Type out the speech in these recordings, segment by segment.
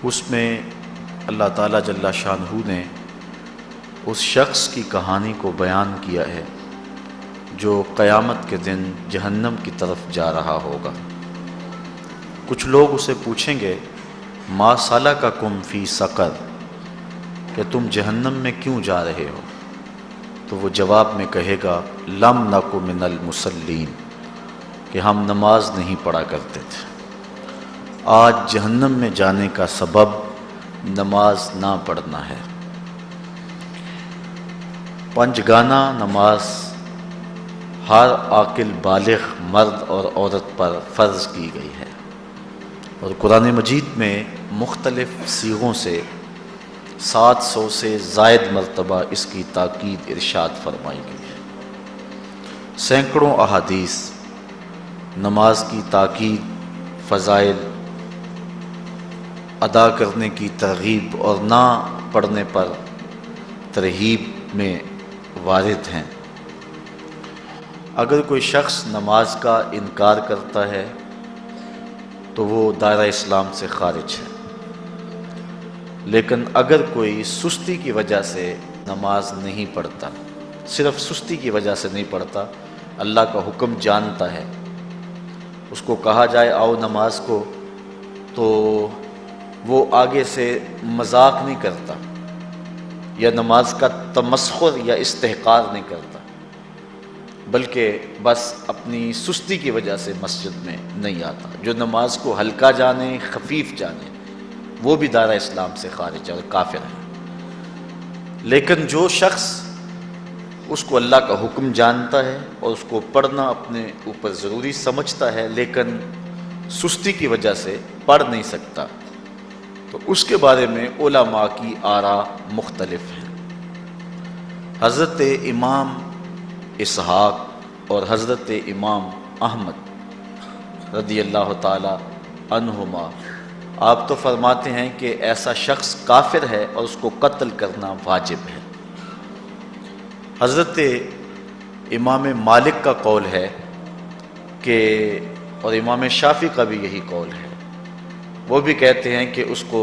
اس میں اللہ تعالیٰ جل شانہ نے اس شخص کی کہانی کو بیان کیا ہے جو قیامت کے دن جہنم کی طرف جا رہا ہوگا۔ کچھ لوگ اسے پوچھیں گے ما سلککم فی سقر، کہ تم جہنم میں کیوں جا رہے ہو؟ تو وہ جواب میں کہے گا لم نک من المصلین، کہ ہم نماز نہیں پڑھا کرتے تھے۔ آج جہنم میں جانے کا سبب نماز نہ پڑھنا ہے۔ پنجگانہ نماز ہر عاقل بالغ مرد اور عورت پر فرض کی گئی ہے، اور قرآن مجید میں مختلف صیغوں سے 700 سے زائد مرتبہ اس کی تاکید ارشاد فرمائی گئی ہے۔ سینکڑوں احادیث نماز کی تاکید، فضائل، ادا کرنے کی ترغیب اور نہ پڑھنے پر ترہیب میں وارد ہیں۔ اگر کوئی شخص نماز کا انکار کرتا ہے تو وہ دائرہ اسلام سے خارج ہے، لیکن اگر کوئی سستی کی وجہ سے نماز نہیں پڑھتا، صرف سستی کی وجہ سے نہیں پڑھتا، اللہ کا حکم جانتا ہے، اس کو کہا جائے آؤ نماز کو، تو وہ آگے سے مذاق نہیں کرتا یا نماز کا تمسخر یا استحقار نہیں کرتا، بلکہ بس اپنی سستی کی وجہ سے مسجد میں نہیں آتا۔ جو نماز کو ہلکا جانے، خفیف جانے، وہ بھی دائرہ اسلام سے خارج ہے اور کافر ہے۔ لیکن جو شخص اس کو اللہ کا حکم جانتا ہے اور اس کو پڑھنا اپنے اوپر ضروری سمجھتا ہے، لیکن سستی کی وجہ سے پڑھ نہیں سکتا، تو اس کے بارے میں علماء کی آراء مختلف ہیں۔ حضرت امام اسحاق اور حضرت امام احمد رضی اللہ تعالی عنہما آپ تو فرماتے ہیں کہ ایسا شخص کافر ہے اور اس کو قتل کرنا واجب ہے۔ حضرت امام مالک کا قول ہے کہ، اور امام شافعی کا بھی یہی قول ہے، وہ بھی کہتے ہیں کہ اس کو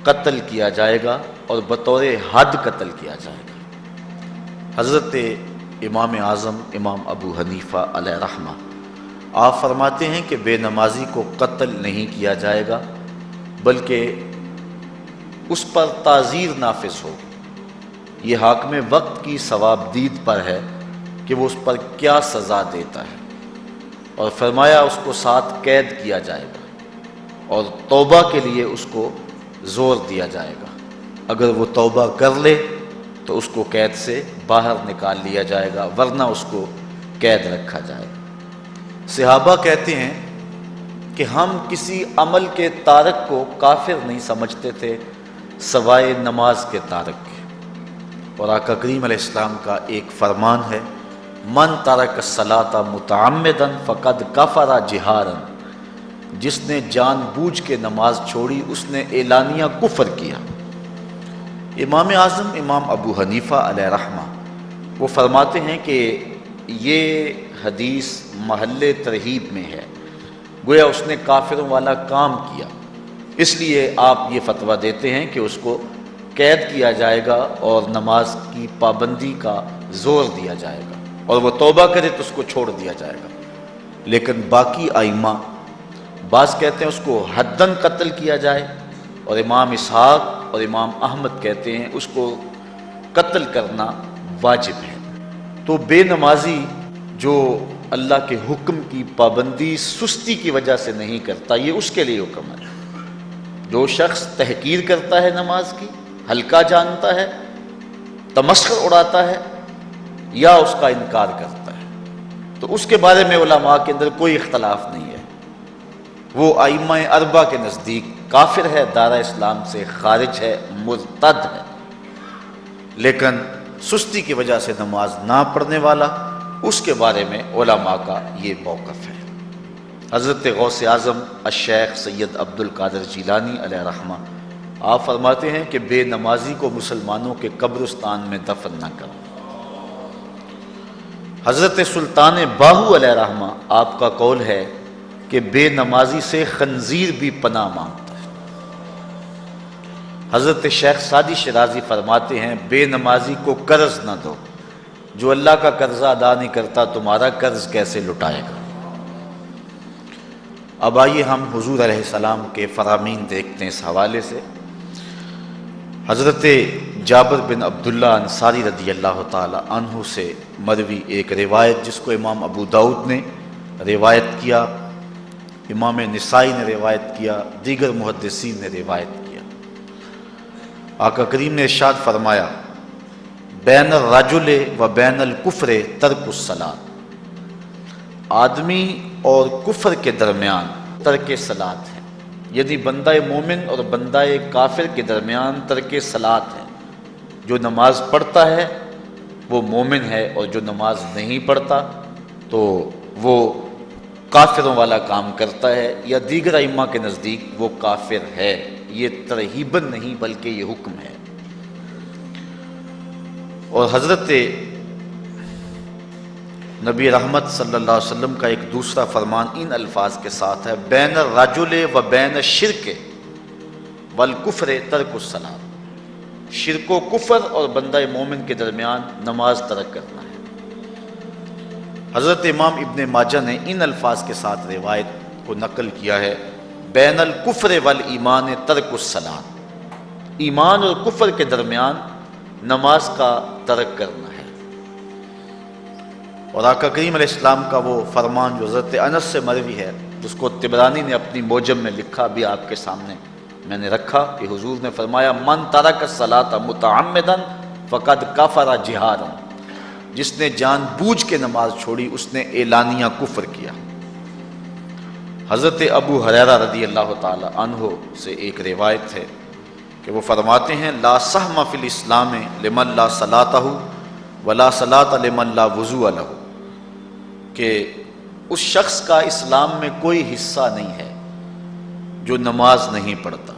قتل کیا جائے گا اور بطور حد قتل کیا جائے گا۔ حضرت امام اعظم امام ابو حنیفہ علیہ رحمہ آپ فرماتے ہیں کہ بے نمازی کو قتل نہیں کیا جائے گا، بلکہ اس پر تعزیر نافذ ہوگی۔ یہ حاکم وقت کی ثوابدید پر ہے کہ وہ اس پر کیا سزا دیتا ہے، اور فرمایا اس کو 7 قید کیا جائے گا اور توبہ کے لیے اس کو زور دیا جائے گا۔ اگر وہ توبہ کر لے تو اس کو قید سے باہر نکال لیا جائے گا، ورنہ اس کو قید رکھا جائے گا۔ صحابہ کہتے ہیں کہ ہم کسی عمل کے تارک کو کافر نہیں سمجھتے تھے سوائے نماز کے تارک کے، اور آقا کریم علیہ السلام کا ایک فرمان ہے من ترک الصلاۃ متعمدا فقد کفر جہارا، جس نے جان بوجھ کے نماز چھوڑی اس نے اعلانیہ کفر کیا۔ امام اعظم امام ابو حنیفہ علیہ رحمہ وہ فرماتے ہیں کہ یہ حدیث محل ترہیب میں ہے، گویا اس نے کافروں والا کام کیا، اس لیے آپ یہ فتویٰ دیتے ہیں کہ اس کو قید کیا جائے گا اور نماز کی پابندی کا زور دیا جائے گا، اور وہ توبہ کرے تو اس کو چھوڑ دیا جائے گا۔ لیکن باقی ائمہ بعض کہتے ہیں اس کو حداً قتل کیا جائے، اور امام اسحاق اور امام احمد کہتے ہیں اس کو قتل کرنا واجب ہے۔ تو بے نمازی جو اللہ کے حکم کی پابندی سستی کی وجہ سے نہیں کرتا، یہ اس کے لیے حکم ہے۔ جو شخص تحقیر کرتا ہے نماز کی، ہلکا جانتا ہے، تمسخر اڑاتا ہے یا اس کا انکار کرتا ہے، تو اس کے بارے میں علماء کے اندر کوئی اختلاف نہیں ہے، وہ ائمہ اربعہ کے نزدیک کافر ہے، دائرہ اسلام سے خارج ہے، مرتد ہے۔ لیکن سستی کی وجہ سے نماز نہ پڑھنے والا، اس کے بارے میں علماء کا یہ موقف ہے۔ حضرت غوث اعظم الشیخ سید عبد القادر جیلانی علیہ رحمہ آپ فرماتے ہیں کہ بے نمازی کو مسلمانوں کے قبرستان میں دفن نہ کرو۔ حضرت سلطان باہو علیہ رحمہ آپ کا قول ہے کہ بے نمازی سے خنزیر بھی پناہ مانگتا ہے۔ حضرت شیخ سعدی شیرازی فرماتے ہیں بے نمازی کو قرض نہ دو، جو اللہ کا قرضہ ادا نہیں کرتا تمہارا قرض کیسے لٹائے گا۔ اب آئیے ہم حضور علیہ السلام کے فرامین دیکھتے ہیں اس حوالے سے۔ حضرت جابر بن عبداللہ انصاری رضی اللہ تعالی عنہ سے مروی ایک روایت جس کو امام ابو داؤد نے روایت کیا، امام نسائی نے روایت کیا، دیگر محدثین نے روایت کیا۔ آقا کریم نے ارشاد فرمایا بین الرجل و بین الکفر ترک الصلاۃ، آدمی اور کفر کے درمیان ترک صلاۃ ہے، یعنی بندہ مومن اور بندہ کافر کے درمیان ترک صلاۃ ہے۔ جو نماز پڑھتا ہے وہ مومن ہے، اور جو نماز نہیں پڑھتا تو وہ کافروں والا کام کرتا ہے، یا دیگر ائمہ کے نزدیک وہ کافر ہے۔ یہ ترہیباً نہیں بلکہ یہ حکم ہے۔ اور حضرت نبی رحمت صلی اللہ علیہ وسلم کا ایک دوسرا فرمان ان الفاظ کے ساتھ ہے بین الرجل و بین الشرک والکفر ترک الصلاۃ، شرک و کفر اور بندہ مومن کے درمیان نماز ترک کرنا ہے۔ حضرت امام ابن ماجہ نے ان الفاظ کے ساتھ روایت کو نقل کیا ہے بین الکفر والایمان ترک الصلاۃ، ایمان اور کفر کے درمیان نماز کا ترک کرنا ہے۔ اور آقا کریم علیہ السلام کا وہ فرمان جو حضرت انس سے مروی ہے، جس کو طبرانی نے اپنی موجم میں لکھا، بھی آپ کے سامنے میں نے رکھا، کہ حضور نے فرمایا من ترک الصلاۃ متعمدا فقد کفر جہارا، جس نے جان بوجھ کے نماز چھوڑی اس نے اعلانیہ کفر کیا۔ حضرت ابو ہریرہ رضی اللہ تعالی عنہ سے ایک روایت ہے کہ وہ فرماتے ہیں لا سہم فی الاسلام لمن لا صلاۃ ولا صلاۃ لمن لا وضوء لہ، کہ اس شخص کا اسلام میں کوئی حصہ نہیں ہے جو نماز نہیں پڑھتا،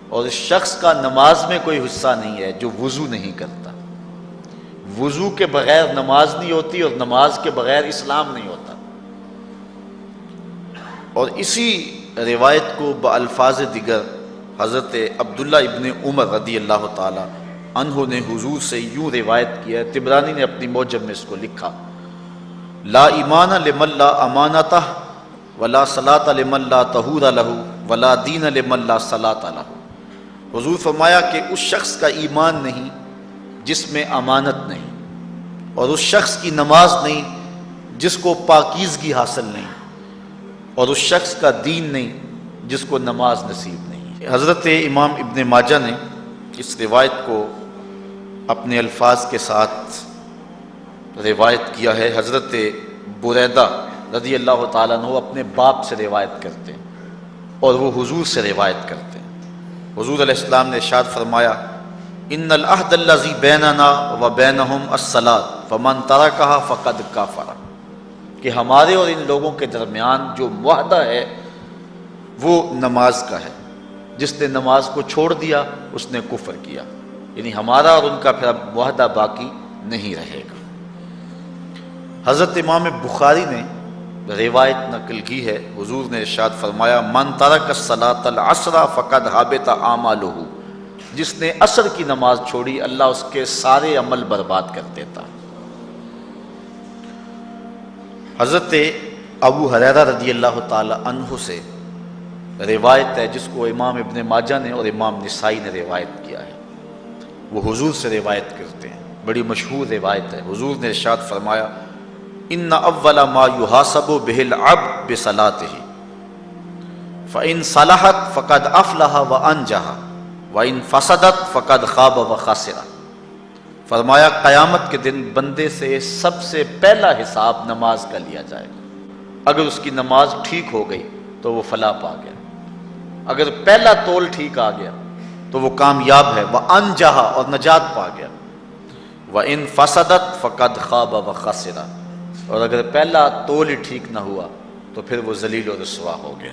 اور اس شخص کا نماز میں کوئی حصہ نہیں ہے جو وضو نہیں کرتا۔ وضو کے بغیر نماز نہیں ہوتی، اور نماز کے بغیر اسلام نہیں ہوتا۔ اور اسی روایت کو بالفاظ دیگر حضرت عبداللہ ابن عمر رضی اللہ تعالی عنہ نے حضور سے یوں روایت کیا ہے، طبرانی نے اپنی موجم میں اس کو لکھا لا ایمان لمن لا امانتہ ولا صلاۃ لمن لا طہور لہ ولا دین لمن لا صلاۃ لہ۔ حضور فرمایا کہ اس شخص کا ایمان نہیں جس میں امانت نہیں، اور اس شخص کی نماز نہیں جس کو پاکیزگی حاصل نہیں، اور اس شخص کا دین نہیں جس کو نماز نصیب نہیں۔ حضرت امام ابن ماجہ نے اس روایت کو اپنے الفاظ کے ساتھ روایت کیا ہے۔ حضرت بریدہ رضی اللہ تعالیٰ عنہ اپنے باپ سے روایت کرتے ہیں اور وہ حضور سے روایت کرتے ہیں۔ حضور علیہ السلام نے ارشاد فرمایا ان العہد الذی بیننا و بینہم الصلاۃ فمن ترکھا فقد کفر، کہ ہمارے اور ان لوگوں کے درمیان جو معاہدہ ہے وہ نماز کا ہے، جس نے نماز کو چھوڑ دیا اس نے کفر کیا، یعنی ہمارا اور ان کا پھر اب معاہدہ باقی نہیں رہے گا۔ حضرت امام بخاری نے روایت نقل کی ہے، حضور نے ارشاد فرمایا من ترک الصلاۃ العصر فقد حبط اعمالہ، جس نے عصر کی نماز چھوڑی اللہ اس کے سارے عمل برباد کر دیتا۔ حضرت ابو ہریرہ رضی اللہ تعالی عنہ سے روایت ہے جس کو امام ابن ماجہ نے اور امام نسائی نے روایت کیا ہے، وہ حضور سے روایت کرتے ہیں، بڑی مشہور روایت ہے۔ حضور نے ارشاد فرمایا ان اول ما یحاسب بہ العبد بصلاتہ فان صلحت فقد افلح وانجح وان فسدت فقد خاب وخسر۔ فرمایا قیامت کے دن بندے سے سب سے پہلا حساب نماز کا لیا جائے گا، اگر اس کی نماز ٹھیک ہو گئی تو وہ فلاح پا گیا، اگر پہلا تول ٹھیک آ گیا تو وہ کامیاب ہے، وانجح اور نجات پا گیا، وان فسدت فقد خاب وخسر، اور اگر پہلا تول ہی ٹھیک نہ ہوا تو پھر وہ ذلیل و رسوا ہو گیا۔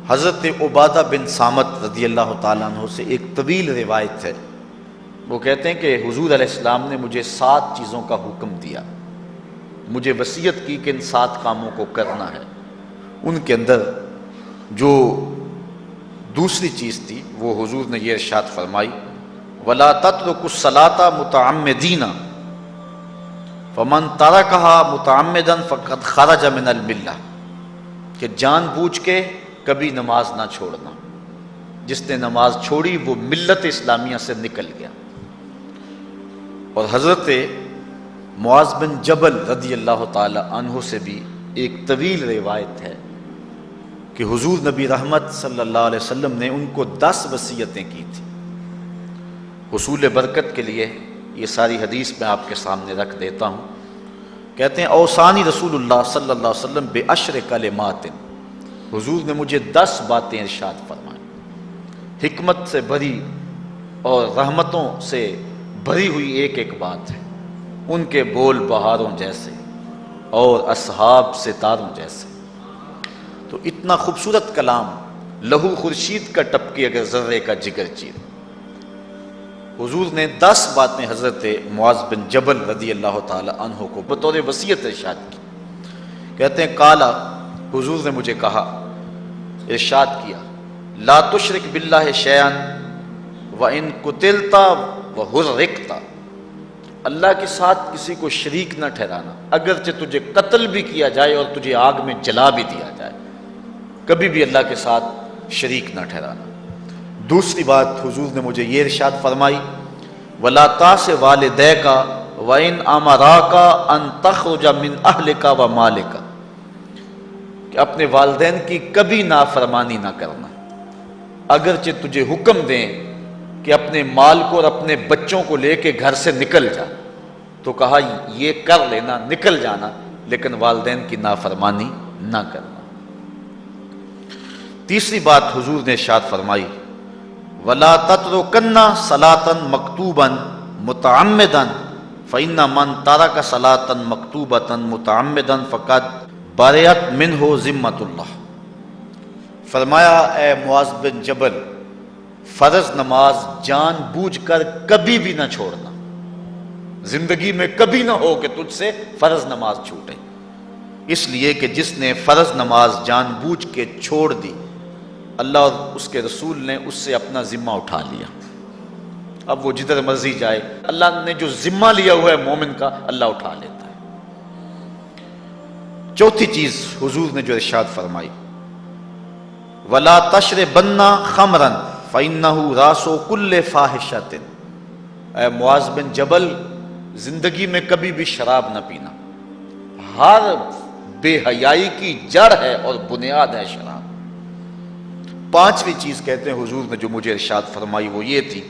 حضرت عبادہ بن صامت رضی اللہ تعالیٰ عنہ سے ایک طویل روایت ہے، وہ کہتے ہیں کہ حضور علیہ السلام نے مجھے 7 چیزوں کا حکم دیا، مجھے وصیت کی کہ ان 7 کاموں کو کرنا ہے۔ ان کے اندر جو دوسری چیز تھی وہ حضور نے یہ ارشاد فرمائی وَلَا تَتْرُكُوا الصَّلَاةَ مُتَعَمِّدِينَ فَمَنْ تَرَكَهَا مُتَعَمِّدًا فَقَدْ خَرَجَ مِنَ الْمِلَّةِ کہ جان بوجھ کے کبھی نماز نہ چھوڑنا، جس نے نماز چھوڑی وہ ملت اسلامیہ سے نکل گیا۔ اور حضرت معاذ بن جبل رضی اللہ تعالی عنہ سے بھی ایک طویل روایت ہے کہ حضور نبی رحمت صلی اللہ علیہ وسلم نے ان کو 10 وصیتیں کی تھی حصول برکت کے لیے۔ یہ ساری حدیث میں آپ کے سامنے رکھ دیتا ہوں۔ کہتے ہیں اوصانی رسول اللہ صلی اللہ علیہ وسلم بعشر کلمات، حضور نے مجھے 10 باتیں ارشاد فرمائیں، حکمت سے بھری اور رحمتوں سے بھری ہوئی ایک ایک بات ہے، ان کے بول بہاروں جیسے اور اصحاب ستاروں جیسے۔ تو اتنا خوبصورت کلام، لہو خورشید کا ٹپکی اگر ذرے کا جگر چیر۔ حضور نے 10 باتیں حضرت معاذ بن جبل رضی اللہ تعالی عنہ کو بطور وصیت ارشاد کی۔ کہتے ہیں کالا، حضور نے مجھے کہا، ارشاد کیا، لا تشرک باللہ شیئا وان قتلت وحرقت، اللہ کے ساتھ کسی کو شریک نہ ٹھہرانا، اگرچہ تجھے قتل بھی کیا جائے اور تجھے آگ میں جلا بھی دیا جائے، کبھی بھی اللہ کے ساتھ شریک نہ ٹھہرانا۔ دوسری بات حضور نے مجھے یہ ارشاد فرمائی وَلَا تَعْصِ وَالِدَيْكَ وَإِنْ أَمَرَاكَ أَن تَخْرُجَ مِنْ أَهْلِكَ وَمَالِكَ، کہ اپنے والدین کی کبھی نافرمانی نہ کرنا، اگرچہ تجھے حکم دیں کہ اپنے مال کو اور اپنے بچوں کو لے کے گھر سے نکل جا، تو کہا یہ کر لینا، نکل جانا، لیکن والدین کی نافرمانی نہ کرنا۔ تیسری بات حضور نے ارشاد فرمائی وَلَا تَتْرُكَنَّ صَلَاةً مَكْتُوبًا مُتَعَمِّدًا فَإِنَّ مَنْ تَرَكَ صَلَاةً مَكْتُوبَةً مُتَعَمِّدًا فَقَدْ بَرِئَتْ مِنْهُ ذِمَّةُ اللَّهِ۔ فرمایا اے معاذ بن جبل، فرض نماز جان بوجھ کر کبھی بھی نہ چھوڑنا، زندگی میں کبھی نہ ہو کہ تجھ سے فرض نماز چھوٹے، اس لیے کہ جس نے فرض نماز جان بوجھ کے چھوڑ دی، اللہ اور اس کے رسول نے اس سے اپنا ذمہ اٹھا لیا، اب وہ جدھر مرضی جائے، اللہ نے جو ذمہ لیا ہوا ہے مومن کا، اللہ اٹھا لیتا ہے۔ چوتھی چیز حضور نے جو ارشاد فرمائی وَلَا تَشْرِبَنَّ خَمْرًا فَإِنَّهُ رَأْسُ كُلِّ فَاحِشَةٍ، اے معاذ بن جبل، زندگی میں کبھی بھی شراب نہ پینا، ہر بے حیائی کی جڑ ہے اور بنیاد ہے شراب۔ پانچویں چیز کہتے ہیں حضور نے جو مجھے ارشاد فرمائی وہ یہ تھی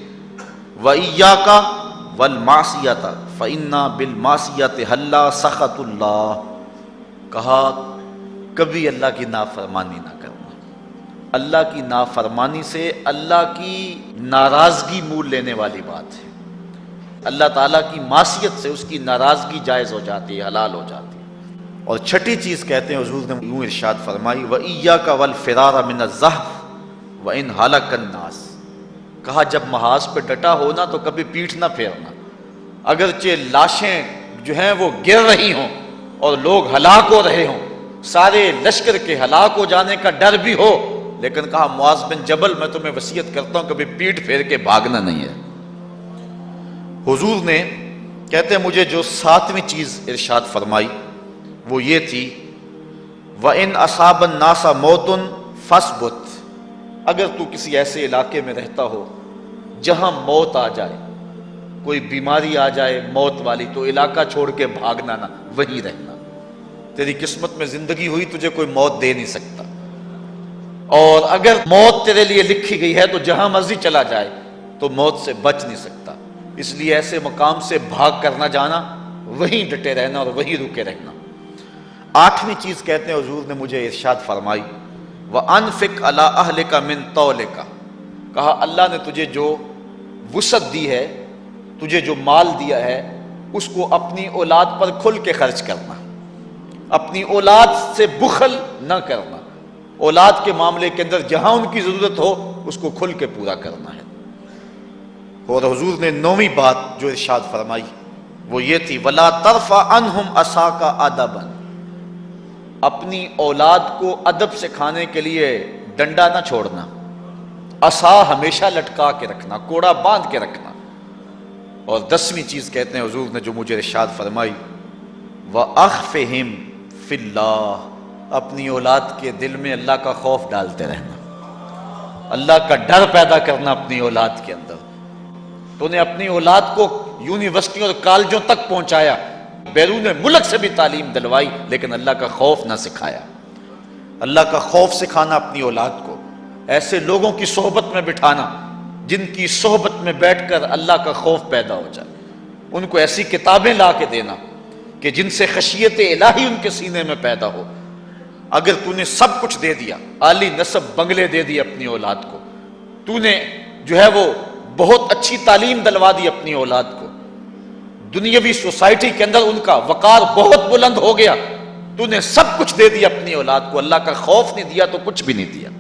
وَإِيَّاكَ وَالْمَعْصِيَةَ فَإِنَّ بِالْمَعْصِيَةِ حَلَّ سَخَطُ اللَّهِ، کہا کبھی اللہ کی نافرمانی نہ کرنا، اللہ کی نافرمانی سے اللہ کی ناراضگی مول لینے والی بات ہے، اللہ تعالیٰ کی معصیت سے اس کی ناراضگی جائز ہو جاتی ہے، حلال ہو جاتی ہے۔ اور چھٹی چیز کہتے ہیں حضور نے یوں ارشاد فرمائی وَإِيَّاكَ وَالْفِرَارَ مِنَ الزَّحْفِ وَإِنْ هَلَكَ النَّاسِ، کہا جب محاذ پہ ڈٹا ہونا تو کبھی پیٹھ نہ پھیرنا، اگرچہ لاشیں جو ہیں وہ گر رہی ہوں اور لوگ ہلاک ہو رہے ہوں، سارے لشکر کے ہلاک ہو جانے کا ڈر بھی ہو، لیکن کہا معاذ بن جبل میں تمہیں وصیت کرتا ہوں کبھی پیٹھ پھیر کے بھاگنا نہیں ہے۔ حضور نے کہتے ہیں مجھے جو 7ویں چیز ارشاد فرمائی وہ یہ تھی وَإِنْ أَصَابَ النَّاسَ مَوْتٌ فَاصْبُتْ، اگر تو کسی ایسے علاقے میں رہتا ہو جہاں موت آ جائے، کوئی بیماری آ جائے موت والی، تو علاقہ چھوڑ کے بھاگنا نہ، وہیں رہنا، تیری قسمت میں زندگی ہوئی تجھے کوئی موت دے نہیں سکتا، اور اگر موت تیرے لیے لکھی گئی ہے تو جہاں مرضی چلا جائے تو موت سے بچ نہیں سکتا، اس لیے ایسے مقام سے بھاگ کر نہ جانا، وہیں ڈٹے رہنا اور وہیں رکے رہنا۔ 8ویں چیز کہتے ہیں حضور نے مجھے ارشاد فرمائی وَأَنفِقْ عَلَىٰ أَهْلِكَ مِن طَوْلِكَ، کہا اللہ نے تجھے جو وسعت دی ہے، تجھے جو مال دیا ہے، اس کو اپنی اولاد پر کھل کے خرچ کرنا، اپنی اولاد سے بخل نہ کرنا، اولاد کے معاملے کے اندر جہاں ان کی ضرورت ہو اس کو کھل کے پورا کرنا ہے۔ اور حضور نے 9ویں بات جو ارشاد فرمائی وہ یہ تھی وَلَا تَرْفَعْ عَنْهُمْ عَصَاكَ أَدَبًا، اپنی اولاد کو ادب سکھانے کے لیے ڈنڈا نہ چھوڑنا، عصا ہمیشہ لٹکا کے رکھنا، کوڑا باندھ کے رکھنا۔ اور 10ویں چیز کہتے ہیں حضور نے جو مجھے ارشاد فرمائی، وَأَخْفِهِمْ فِي اللَّهِ، اپنی اولاد کے دل میں اللہ کا خوف ڈالتے رہنا، اللہ کا ڈر پیدا کرنا اپنی اولاد کے اندر۔ تو نے اپنی اولاد کو یونیورسٹیوں اور کالجوں تک پہنچایا، بیرون ملک سے بھی تعلیم دلوائی، لیکن اللہ کا خوف نہ سکھایا۔ اللہ کا خوف سکھانا اپنی اولاد کو، ایسے لوگوں کی صحبت میں بٹھانا جن کی صحبت میں بیٹھ کر اللہ کا خوف پیدا ہو جائے، ان کو ایسی کتابیں لا کے دینا کہ جن سے خشیت الہی ان کے سینے میں پیدا ہو۔ اگر تو نے سب کچھ دے دیا، عالی نسب بنگلے دے دی اپنی اولاد کو، تو نے جو ہے وہ بہت اچھی تعلیم دلوا دی اپنی اولاد کو، دنیاوی سوسائٹی کے اندر ان کا وقار بہت بلند ہو گیا، تو نے سب کچھ دے دیا اپنی اولاد کو، اللہ کا خوف نہیں دیا تو کچھ بھی نہیں دیا۔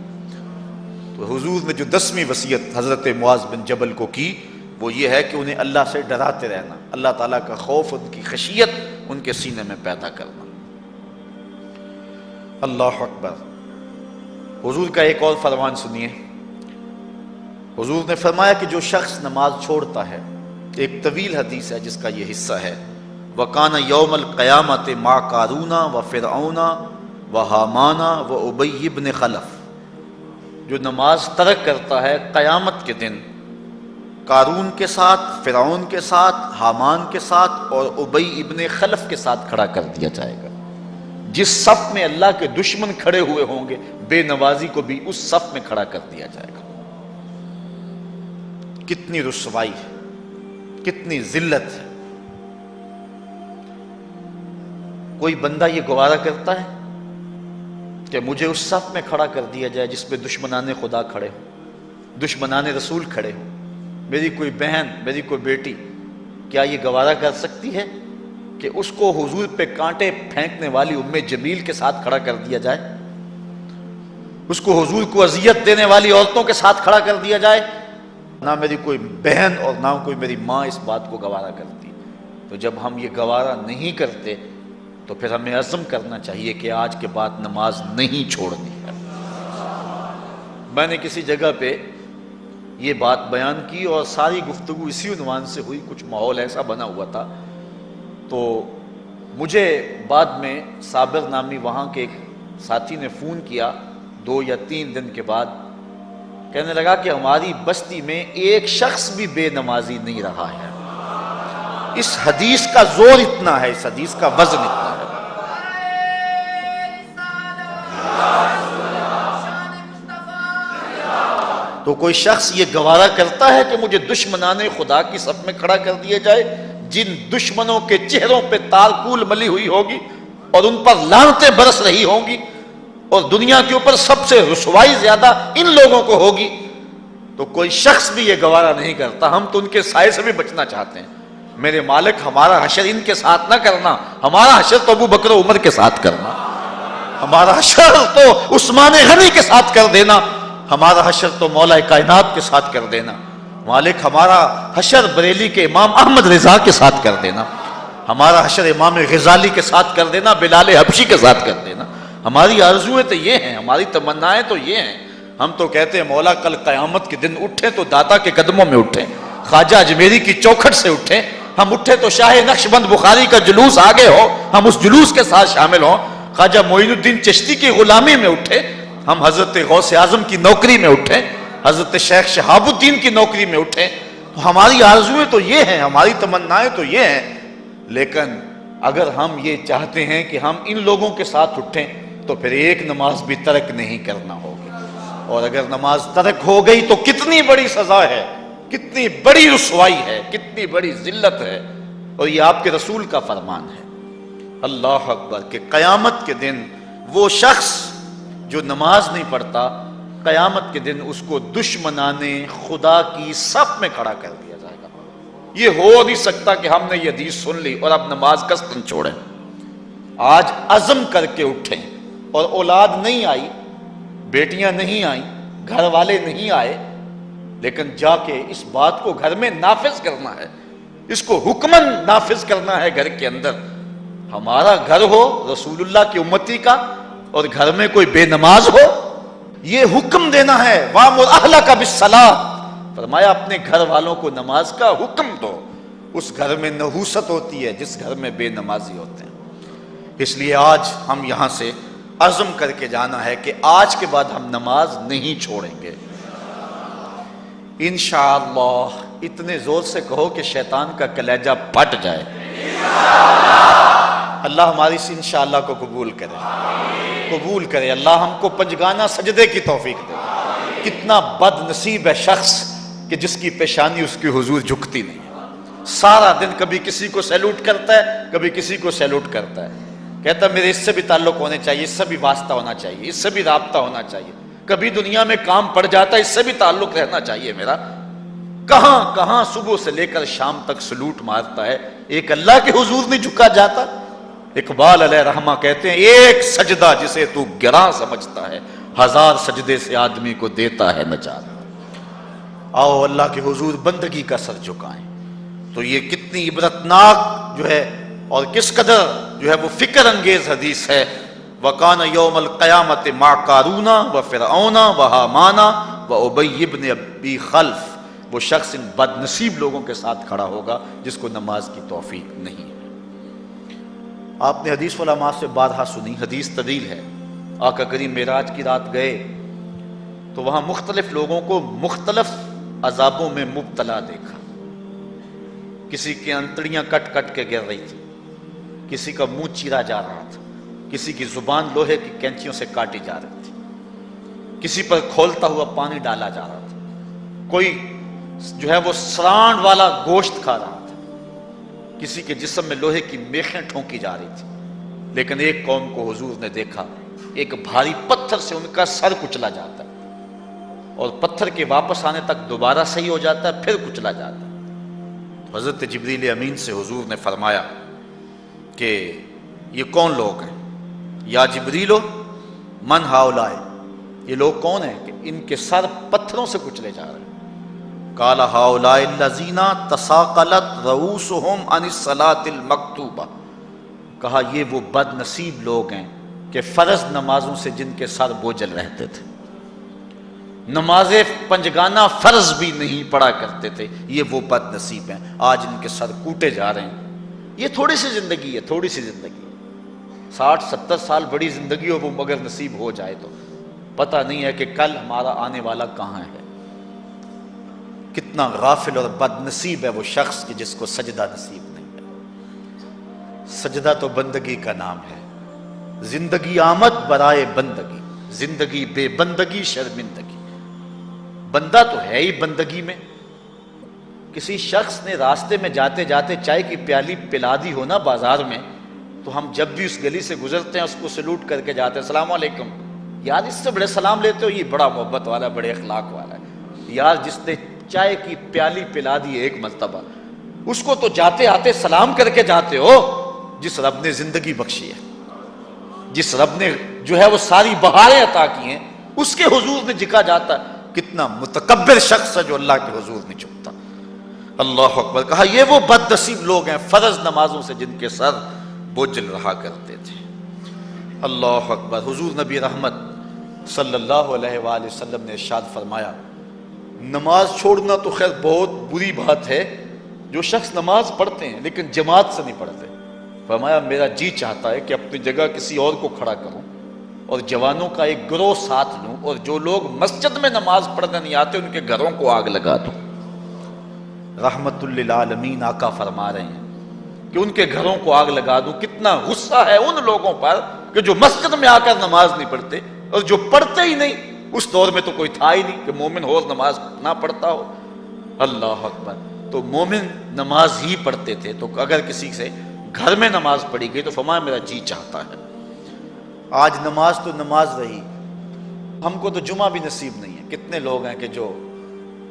تو حضور نے جو 10ویں وصیت حضرت معاذ بن جبل کو کی وہ یہ ہے کہ انہیں اللہ سے ڈراتے رہنا، اللہ تعالیٰ کا خوف، ان کی خشیت ان کے سینے میں پیدا کرنا۔ اللہ اکبر۔ حضور کا ایک اور فرمان سنیے، حضور نے فرمایا کہ جو شخص نماز چھوڑتا ہے، ایک طویل حدیث ہے جس کا یہ حصہ ہے، وَقَانَ يَوْمَ الْقِيَامَةِ مَعَ قَارُونَ وَفِرْعَوْنَ وَحَامَانَ وَأُبَيِّ بْنِ خَلَف، جو نماز ترک کرتا ہے قیامت کے دن قارون کے ساتھ، فرعون کے ساتھ، حامان کے ساتھ اور ابی ابن خلف کے ساتھ کھڑا کر دیا جائے گا۔ جس صف میں اللہ کے دشمن کھڑے ہوئے ہوں گے، بے نوازی کو بھی اس صف میں کھڑا کر دیا جائے گا۔ کتنی رسوائی ہے، کتنی ذلت ہے۔ کوئی بندہ یہ گوارا کرتا ہے کہ مجھے اس صف میں کھڑا کر دیا جائے جس میں دشمنان خدا کھڑے ہوں، دشمنان رسول کھڑے ہوں، میری کوئی بہن، میری کوئی بیٹی کیا یہ گوارا کر سکتی ہے کہ اس کو حضور پہ کانٹے پھینکنے والی ام جمیل کے ساتھ کھڑا کر دیا جائے، اس کو حضور کو اذیت دینے والی عورتوں کے ساتھ کھڑا کر دیا جائے؟ نہ میری کوئی بہن اور نہ کوئی میری ماں اس بات کو گوارا کرتی۔ تو جب ہم یہ گوارا نہیں کرتے تو پھر ہمیں عزم کرنا چاہیے کہ آج کے بعد نماز نہیں چھوڑنی ہے۔ میں نے کسی جگہ پہ یہ بات بیان کی اور ساری گفتگو اسی عنوان سے ہوئی، کچھ ماحول ایسا بنا ہوا تھا، تو مجھے بعد میں صابر نامی وہاں کے ایک ساتھی نے فون کیا 2 یا 3 دن کے بعد، کہنے لگا کہ ہماری بستی میں ایک شخص بھی بے نمازی نہیں رہا ہے۔ اس حدیث کا زور اتنا ہے، اس حدیث کا وزن اتنا ہے۔ تو کوئی شخص یہ گوارا کرتا ہے کہ مجھے دشمنان خدا کی صف میں کھڑا کر دیا جائے، جن دشمنوں کے چہروں پہ تالکول ملی ہوئی ہوگی اور ان پر لعنتیں برس رہی ہوں گی، اور دنیا کے اوپر سب سے رسوائی زیادہ ان لوگوں کو ہوگی، تو کوئی شخص بھی یہ گوارا نہیں کرتا۔ ہم تو ان کے سائے سے بھی بچنا چاہتے ہیں۔ میرے مالک، ہمارا حشر ان کے ساتھ نہ کرنا، ہمارا حشر تو ابو بکر و عمر کے ساتھ کرنا، ہمارا حشر تو عثمان غنی کے ساتھ کر دینا، ہمارا حشر تو مولا کائنات کے ساتھ کر دینا۔ مالک، ہمارا حشر بریلی کے امام احمد رضا کے ساتھ کر دینا، ہمارا حشر امام غزالی کے ساتھ کر دینا، بلال حبشی کے ساتھ کر دینا۔ ہماری آرزویں تو یہ ہیں، ہماری تمنائیں تو یہ ہیں۔ ہم تو کہتے ہیں مولا کل قیامت کے دن اٹھیں تو داتا کے قدموں میں اٹھیں، خواجہ اجمیری کی چوکھٹ سے اٹھیں، ہم اٹھے تو شاہ نقشبند بخاری کا جلوس آگے ہو، ہم اس جلوس کے ساتھ شامل ہوں، خواجہ معین الدین چشتی کی غلامی میں اٹھے، ہم حضرت غوث اعظم کی نوکری میں اٹھیں، حضرت شیخ شہاب الدین کی نوکری میں اٹھیں۔ تو ہماری آرزویں تو یہ ہیں، ہماری تمنائیں تو یہ ہیں، لیکن اگر ہم یہ چاہتے ہیں کہ ہم ان لوگوں کے ساتھ اٹھیں تو پھر ایک نماز بھی ترک نہیں کرنا ہوگی، اور اگر نماز ترک ہو گئی تو کتنی بڑی سزا ہے، کتنی بڑی رسوائی ہے، کتنی بڑی ذلت ہے، اور یہ آپ کے رسول کا فرمان ہے۔ اللہ اکبر، کہ قیامت کے دن وہ شخص جو نماز نہیں پڑھتا، قیامت کے دن اس کو دشمنان خدا کی صف میں کھڑا کر دیا جائے گا۔ یہ ہو نہیں سکتا کہ ہم نے یہ حدیث سن لی اور اب نماز قصداً چھوڑیں۔ آج عزم کر کے اٹھیں، اور اولاد نہیں آئی، بیٹیاں نہیں آئیں، گھر والے نہیں آئے، لیکن جا کے اس بات کو گھر میں نافذ کرنا ہے، اس کو حکماً نافذ کرنا ہے گھر کے اندر۔ ہمارا گھر ہو رسول اللہ کی امتی کا اور گھر میں کوئی بے نماز ہو، یہ حکم دینا ہے، وَأْمُرْ أَهْلَكَ بِالصَّلَاةِ، فرمایا اپنے گھر والوں کو نماز کا حکم دو۔ اس گھر میں نحوست ہوتی ہے جس گھر میں بے نمازی ہوتے ہیں۔ اس لیے آج ہم یہاں سے عزم کر کے جانا ہے کہ آج کے بعد ہم نماز نہیں چھوڑیں گے انشاءاللہ۔ اتنے زور سے کہو کہ شیطان کا کلیجہ پھٹ جائے۔ اللہ ہماری اس انشاءاللہ کو قبول کرے۔ اللہ ہم کو پنجگانہ سجدے کی توفیق دے۔ کتنا بد نصیب ہے شخص کہ جس کی پیشانی اس کی حضور جھکتی نہیں ہے، سارا دن کبھی کسی کو سیلوٹ کرتا ہے، کبھی کسی کو سیلوٹ کرتا ہے، کہتا ہے میرے اس سے بھی تعلق ہونے چاہیے، اس سے بھی واسطہ ہونا چاہیے، اس سے بھی رابطہ ہونا چاہیے، کبھی دنیا میں کام پڑ جاتا ہے، اس سے بھی تعلق رہنا چاہیے میرا۔ کہاں کہاں صبح سے لے کر شام تک سلوٹ مارتا ہے، ایک اللہ کے حضور نہیں جھکا جاتا۔ اقبال علیہ رحمہ کہتے ہیں ایک سجدہ جسے تو گراں سمجھتا ہے، ہزار سجدے سے آدمی کو دیتا ہے نجات۔ آؤ اللہ کے حضور بندگی کا سر جھکائیں۔ تو یہ کتنی عبرتناک جو ہے اور کس قدر جو ہے وہ فکر انگیز حدیث ہے۔ وَقَانَ يَوْمَ الْقِيَامَةِ مَعَ قَارُونَ وَفِرْعَوْنَ وَحَامَانَ وَأُبَيِّ بْنِ أَبِي خَلْف، وہ شخص ان بد نصیب لوگوں کے ساتھ کھڑا ہوگا جس کو نماز کی توفیق نہیں ہے۔ آپ نے حدیث علماء سے بارہا سنی، حدیث طویل ہے۔ آقا کریم معراج کی رات گئے تو وہاں مختلف لوگوں کو مختلف عذابوں میں مبتلا دیکھا۔ کسی کی انتڑیاں کٹ کٹ کے گر رہی تھی، کسی کا منہ چیرا جا رہا تھا، کسی کی زبان لوہے کی کینچیوں سے کاٹی جا رہی تھی، کسی پر کھولتا ہوا پانی ڈالا جا رہا تھا، کوئی جو ہے وہ سرانڈ والا گوشت کھا رہا تھا، کسی کے جسم میں لوہے کی میخیں ٹھونکی جا رہی تھی۔ لیکن ایک قوم کو حضور نے دیکھا، ایک بھاری پتھر سے ان کا سر کچلا جاتا ہے اور پتھر کے واپس آنے تک دوبارہ صحیح ہو جاتا ہے، پھر کچلا جاتا ہے۔ حضرت جبریل امین سے حضور نے فرمایا کہ یہ کون لوگ ہیں؟ یا جبریلو من ہاؤلائے، یہ لوگ کون ہیں کہ ان کے سر پتھروں سے کچلے جا رہے ہیں؟ قال ہاؤلائے الذین تثاقلت رؤوسہم عن الصلاۃ المکتوبہ، کہا یہ وہ بد نصیب لوگ ہیں کہ فرض نمازوں سے جن کے سر بوجھل رہتے تھے، نماز پنجگانہ فرض بھی نہیں پڑھا کرتے تھے، یہ وہ بد نصیب ہیں، آج ان کے سر کوٹے جا رہے ہیں۔ یہ تھوڑی سی زندگی ہے، تھوڑی سی زندگی ہے، 60-70 سال بڑی زندگی ہو وہ مگر نصیب ہو جائے تو پتہ نہیں ہے کہ کل ہمارا آنے والا کہاں ہے۔ کتنا غافل اور بد نصیب ہے وہ شخص کہ جس کو سجدہ نصیب نہیں ہے۔ سجدہ تو بندگی کا نام ہے۔ زندگی آمد برائے بندگی، زندگی بے بندگی شرمندگی۔ بندہ تو ہے ہی بندگی میں۔ کسی شخص نے راستے میں جاتے جاتے چائے کی پیالی پلا دی ہو نا بازار میں، تو ہم جب بھی اس گلی سے گزرتے ہیں اس کو سلوٹ کر کے جاتے ہیں، السلام علیکم، یار اس سے بڑے سلام لیتے ہو، یہ بڑا محبت والا، بڑے اخلاق والا ہے۔ یار جس نے چائے کی پیالی پلا دی ایک مرتبہ، اس کو تو جاتے آتے سلام کر کے جاتے ہو۔ جس رب نے زندگی بخشی ہے، جس رب نے جو ہے وہ ساری بہاریں عطا کی ہیں، اس کے حضور میں جھکا جاتا ہے۔ کتنا متکبر شخص ہے جو اللہ کے حضور نہیں جھکتا۔ اللہ اکبر۔ کہا یہ وہ بد نصیب لوگ ہیں فرض نمازوں سے جن کے سر بوجھل رہا کرتے تھے۔ اللہ اکبر۔ حضور نبی رحمت صلی اللہ علیہ وآلہ وسلم نے ارشاد فرمایا، نماز چھوڑنا تو خیر بہت بری بات ہے، جو شخص نماز پڑھتے ہیں لیکن جماعت سے نہیں پڑھتے، فرمایا میرا جی چاہتا ہے کہ اپنی جگہ کسی اور کو کھڑا کروں اور جوانوں کا ایک گروہ ساتھ لوں، اور جو لوگ مسجد میں نماز پڑھنے نہیں آتے ان کے گھروں کو آگ لگا دوں۔ رحمت للعالمین آقا فرما رہے ہیں کہ ان کے گھروں کو آگ لگا دوں۔ کتنا غصہ ہے ان لوگوں پر کہ جو مسجد میں آ کر نماز نہیں پڑھتے، اور جو پڑھتے ہی نہیں، اس دور میں تو کوئی تھا ہی نہیں کہ مومن ہو نماز نہ پڑھتا ہو۔ اللہ اکبر۔ تو مومن نماز ہی پڑھتے تھے، تو اگر کسی سے گھر میں نماز پڑھی گئی تو فرمایا میرا جی چاہتا ہے۔ آج نماز تو نماز رہی، ہم کو تو جمعہ بھی نصیب نہیں ہے۔ کتنے لوگ ہیں کہ جو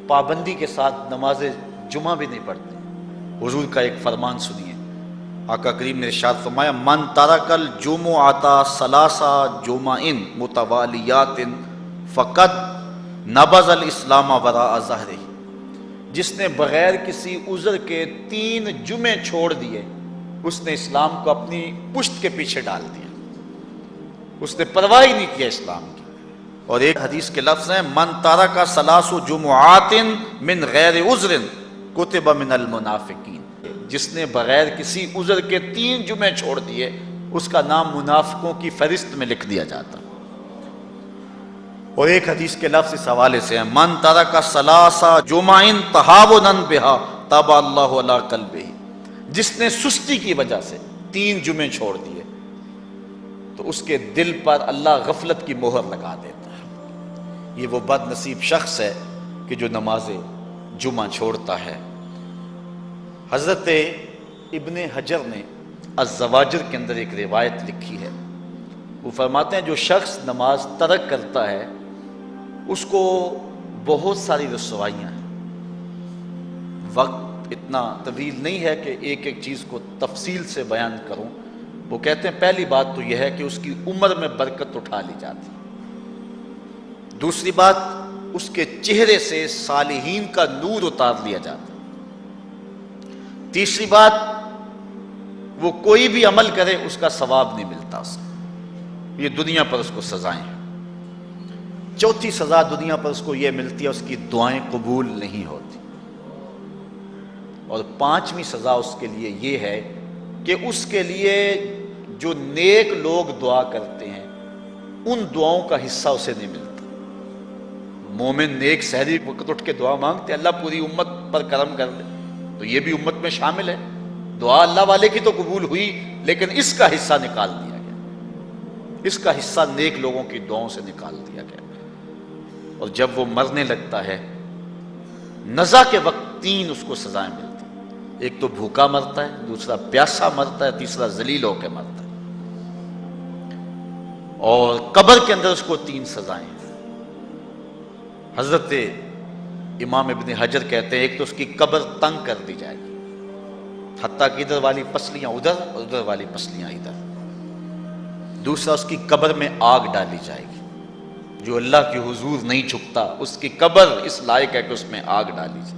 پابندی کے ساتھ نماز جمعہ بھی نہیں پڑھتے۔ حضور کا ایک فرمان سنیے، آقا کریم نے ارشاد فرمایا، من ترک الجمعۃ ثلاث جمع متوالیات فقد نبذ الاسلام وراء ظہرہ، جس نے بغیر کسی عذر کے 3 جمعے چھوڑ دیے، اس نے اسلام کو اپنی پشت کے پیچھے ڈال دیا، اس نے پرواہ ہی نہیں کیا اسلام کی۔ اور ایک حدیث کے لفظ ہیں من ترک ثلاث جمعات من غیر عذر کتب من المنافقین، جس نے بغیر کسی عذر کے 3 جمعے چھوڑ دیے اس کا نام منافقوں کی فہرست میں لکھ دیا جاتا۔ اور ایک حدیث کے لفظ اس حوالے سے ہیں من ترک ثلاث جمع تہاونا بہا طبع اللہ علی قلبہ، جس نے سستی کی وجہ سے 3 جمعے چھوڑ دیے تو اس کے دل پر اللہ غفلت کی مہر لگا دیتا ہے۔ یہ وہ بد نصیب شخص ہے کہ جو نماز جمعہ چھوڑتا ہے۔ حضرت ابن حجر نے الزواجر کے اندر ایک روایت لکھی ہے، وہ فرماتے ہیں جو شخص نماز ترک کرتا ہے اس کو بہت ساری رسوائیاں ہیں۔ وقت اتنا طویل نہیں ہے کہ ایک ایک چیز کو تفصیل سے بیان کروں۔ وہ کہتے ہیں پہلی بات تو یہ ہے کہ اس کی عمر میں برکت اٹھا لی جاتی، دوسری بات اس کے چہرے سے صالحین کا نور اتار لیا جاتا، تیسری بات وہ کوئی بھی عمل کرے اس کا ثواب نہیں ملتا اس کو، یہ دنیا پر اس کو سزائیں ہیں۔ چوتھی سزا دنیا پر اس کو یہ ملتی ہے اس کی دعائیں قبول نہیں ہوتی، اور 5ویں سزا اس کے لیے یہ ہے کہ اس کے لیے جو نیک لوگ دعا کرتے ہیں ان دعاؤں کا حصہ اسے نہیں ملتا۔ مومن نیک سحری وقت اٹھ کے دعا مانگتے ہیں اللہ پوری امت پر کرم کر دے، تو یہ بھی امت میں شامل ہے، دعا اللہ والے کی تو قبول ہوئی لیکن اس کا حصہ نکال دیا گیا، اس کا حصہ نیک لوگوں کی دعاؤں سے نکال دیا گیا۔ اور جب وہ مرنے لگتا ہے نزا کے وقت 3 اس کو سزائیں ملتی، ایک تو بھوکا مرتا ہے، دوسرا پیاسا مرتا ہے، تیسرا ذلیل ہو کے مرتا ہے۔ اور قبر کے اندر اس کو 3 سزائیں ہیں۔ حضرت امام ابن حجر کہتے ہیں ایک تو اس کی قبر تنگ کر دی جائے گی، حتیٰ کہ ادھر والی پسلیاں ادھر اور ادھر والی پسلیاں ادھر۔ دوسرا اس کی قبر میں آگ ڈالی جائے گی، جو اللہ کے حضور نہیں جھکتا اس کی قبر اس لائق ہے کہ اس میں آگ ڈالی جائے۔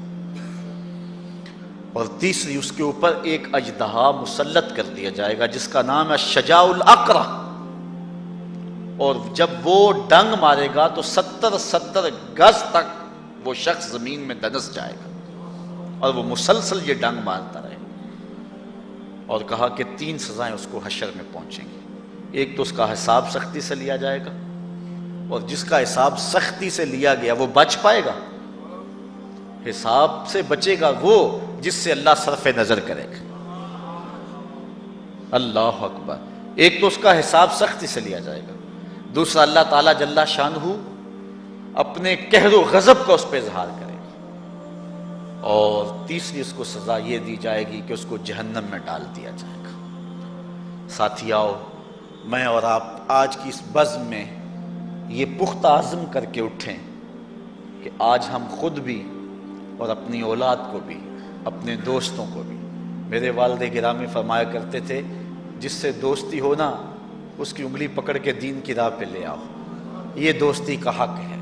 اور تیسری اس کے اوپر ایک اژدہا مسلط کر دیا جائے گا جس کا نام ہے شجاع الاقرع، اور جب وہ ڈنگ مارے گا تو 70 گز تک وہ شخص زمین میں دنس جائے گا، اور وہ مسلسل یہ ڈنگ مارتا رہے۔ اور کہا کہ 3 سزائیں اس کو حشر میں پہنچیں گی، ایک تو اس کا حساب سختی سے لیا جائے گا، اور جس کا حساب سختی سے لیا گیا وہ بچ پائے گا، حساب سے بچے گا وہ جس سے اللہ صرف نظر کرے گا۔ اللہ اکبر۔ ایک تو اس کا حساب سختی سے لیا جائے گا، دوسرا اللہ تعالیٰ جل شانہ اپنے قہر و غضب کا اس پہ اظہار کرے گا، اور تیسری اس کو سزا یہ دی جائے گی کہ اس کو جہنم میں ڈال دیا جائے گا۔ ساتھیاؤ، میں اور آپ آج کی اس بزم میں یہ پختہ عزم کر کے اٹھیں کہ آج ہم خود بھی اور اپنی اولاد کو بھی، اپنے دوستوں کو بھی، میرے والد گرامی فرمایا کرتے تھے جس سے دوستی ہو نا اس کی انگلی پکڑ کے دین کی راہ پہ لے آؤ، یہ دوستی کا حق ہے۔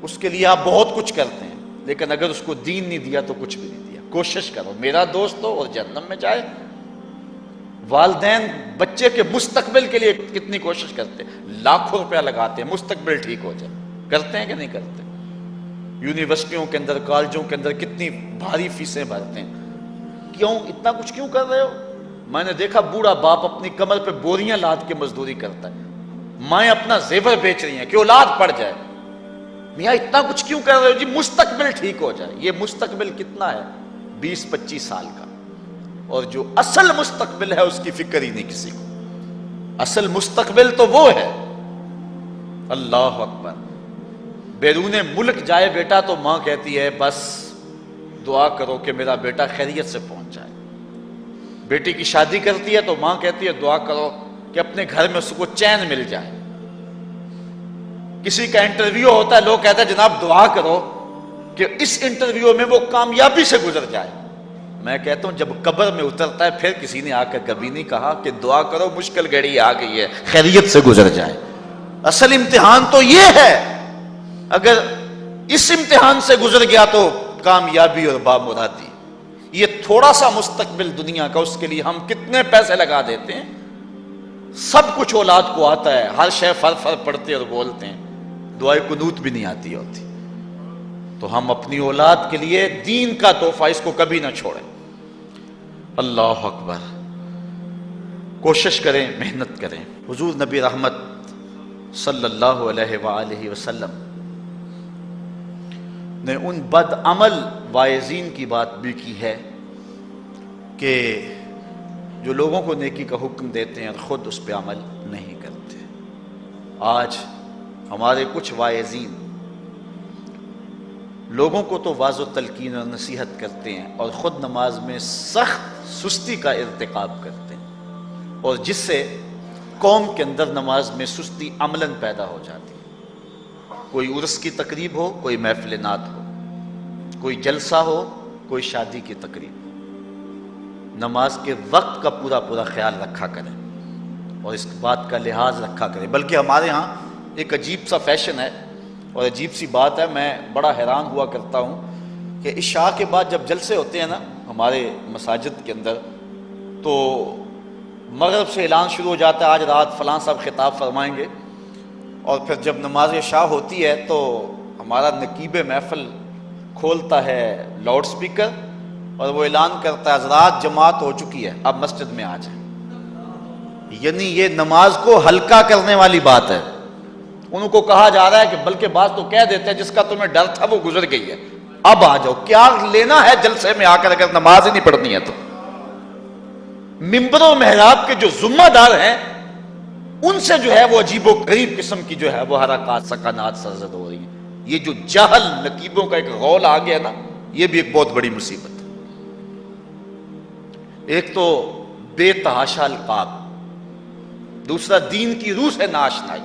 اس کے لیے آپ بہت کچھ کرتے ہیں لیکن اگر اس کو دین نہیں دیا تو کچھ بھی نہیں دیا۔ کوشش کرو میرا دوست ہو اور جہنم میں جائے۔ والدین بچے کے مستقبل کے لیے کتنی کوشش کرتے ہیں، لاکھوں روپیہ لگاتے ہیں مستقبل ٹھیک ہو جائے، کرتے ہیں کہ نہیں کرتے؟ یونیورسٹیوں کے اندر، کالجوں کے اندر کتنی بھاری فیسیں بھرتے ہیں، کیوں اتنا کچھ کیوں کر رہے ہو؟ میں نے دیکھا بوڑھا باپ اپنی کمر پہ بوریاں لاد کے مزدوری کرتا ہے، مائیں اپنا زیور بیچ رہی ہیں کہ اولاد پڑ جائے۔ میاں اتنا کچھ کیوں کر رہے ہو؟ جی مستقبل ٹھیک ہو جائے۔ یہ مستقبل کتنا ہے؟ 20-25 سال کا، اور جو اصل مستقبل ہے اس کی فکر ہی نہیں کسی کو۔ اصل مستقبل تو وہ ہے، اللہ اکبر۔ بیرون ملک جائے بیٹا تو ماں کہتی ہے بس دعا کرو کہ میرا بیٹا خیریت سے پہنچ جائے۔ بیٹی کی شادی کرتی ہے تو ماں کہتی ہے دعا کرو کہ اپنے گھر میں اس کو چین مل جائے۔ کسی کا انٹرویو ہوتا ہے، لوگ کہتے ہیں جناب دعا کرو کہ اس انٹرویو میں وہ کامیابی سے گزر جائے۔ میں کہتا ہوں جب قبر میں اترتا ہے پھر کسی نے آ کر کبھی نہیں کہا کہ دعا کرو مشکل گھڑی آ گئی ہے خیریت سے گزر جائے۔ اصل امتحان تو یہ ہے، اگر اس امتحان سے گزر گیا تو کامیابی اور بامرادی۔ یہ تھوڑا سا مستقبل دنیا کا، اس کے لیے ہم کتنے پیسے لگا دیتے ہیں۔ سب کچھ اولاد کو آتا ہے، ہر شے فر فر پڑھتے اور بولتے ہیں، دعائے قنوت بھی نہیں آتی ہوتی. تو ہم اپنی اولاد کے لیے دین کا تحفہ اس کو کبھی نہ چھوڑیں. اللہ اکبر. کوشش کریں، محنت کریں. حضور نبی رحمت صلی اللہ علیہ وآلہ وسلم نے ان بد عمل واعظین کی بات بھی کی ہے کہ جو لوگوں کو نیکی کا حکم دیتے ہیں اور خود اس پہ عمل نہیں کرتے. آج ہمارے کچھ واعظین لوگوں کو تو واضح تلقین اور نصیحت کرتے ہیں اور خود نماز میں سخت سستی کا ارتکاب کرتے ہیں، اور جس سے قوم کے اندر نماز میں سستی عملاً پیدا ہو جاتی ہے. کوئی عرس کی تقریب ہو، کوئی محفل نعت ہو، کوئی جلسہ ہو، کوئی شادی کی تقریب ہو، نماز کے وقت کا پورا پورا خیال رکھا کریں اور اس بات کا لحاظ رکھا کریں. بلکہ ہمارے ہاں ایک عجیب سا فیشن ہے اور عجیب سی بات ہے، میں بڑا حیران ہوا کرتا ہوں کہ عشاء کے بعد جب جلسے ہوتے ہیں نا ہمارے مساجد کے اندر، تو مغرب سے اعلان شروع ہو جاتا ہے آج رات فلاں صاحب خطاب فرمائیں گے، اور پھر جب نماز عشاء ہوتی ہے تو ہمارا نقیب محفل کھولتا ہے لاؤڈ سپیکر اور وہ اعلان کرتا ہے حضرات جماعت ہو چکی ہے، اب مسجد میں آ جائیں. یعنی یہ نماز کو ہلکا کرنے والی بات ہے. ان کو کہا جا رہا ہے کہ بلکہ بعض تو کہہ دیتے ہیں جس کا تمہیں ڈر تھا وہ گزر گئی ہے، اب آ جاؤ. کیا لینا ہے جلسے میں آ کر اگر نماز ہی نہیں پڑھنی ہے تو؟ ممبر و محراب کے جو ذمہ دار ہیں ان سے جو ہے وہ عجیب و غریب قسم کی جو ہے وہ حرکات سکنات سرزد ہو رہی ہیں. یہ جو جہل نقیبوں کا ایک غول آ گیا نا، یہ بھی ایک بہت بڑی مصیبت ہے. ایک تو بے تحاشا القاب، دوسرا دین کی روح سے ناشنائی.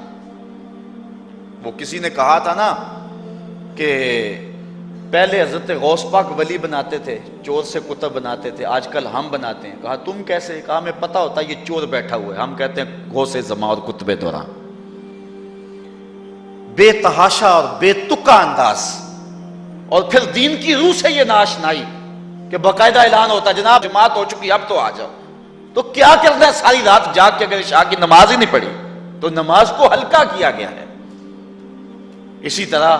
وہ کسی نے کہا تھا نا کہ پہلے حضرت غوث پاک ولی بناتے تھے، چور سے کتب بناتے تھے، آج کل ہم بناتے ہیں. کہا تم کیسے؟ کہا ہمیں پتہ ہوتا ہے یہ چور بیٹھا ہوا ہے، ہم کہتے ہیں غوث زماں اور کتب دوران. بے تحاشا اور بے تکا انداز. اور پھر دین کی روح سے یہ ناشنائی کہ باقاعدہ اعلان ہوتا ہے جناب جماعت ہو چکی اب تو آ جاؤ. تو کیا کرنا ہے ساری رات جاگ کے اگر عشاء کی نماز ہی نہیں پڑھی تو نماز کو ہلکا کیا گیا ہے. اسی طرح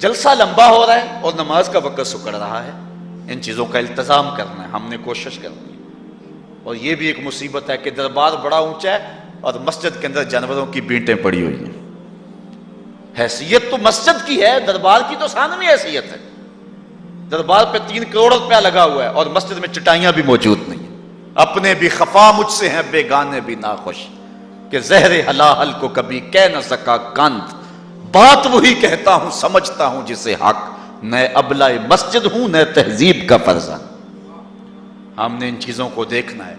جلسہ لمبا ہو رہا ہے اور نماز کا وقت سکڑ رہا ہے. ان چیزوں کا التزام کرنا ہے، ہم نے کوشش کرنی ہے. اور یہ بھی ایک مصیبت ہے کہ دربار بڑا اونچا ہے اور مسجد کے اندر جانوروں کی بینٹیں پڑی ہوئی ہیں. حیثیت تو مسجد کی ہے، دربار کی تو ثانوی حیثیت ہے. دربار پہ 3 کروڑ روپیہ لگا ہوا ہے اور مسجد میں چٹائیاں بھی موجود نہیں ہیں. اپنے بھی خفا مجھ سے ہیں بیگانے بھی ناخوش، کہ زہر حلاحل کو کبھی کہہ نہ سکا کند. بات وہی کہتا ہوں سمجھتا ہوں جسے حق، نئے ابلہ مسجد ہوں نئے تہذیب کا فرزند. ہم نے ان چیزوں کو دیکھنا ہے.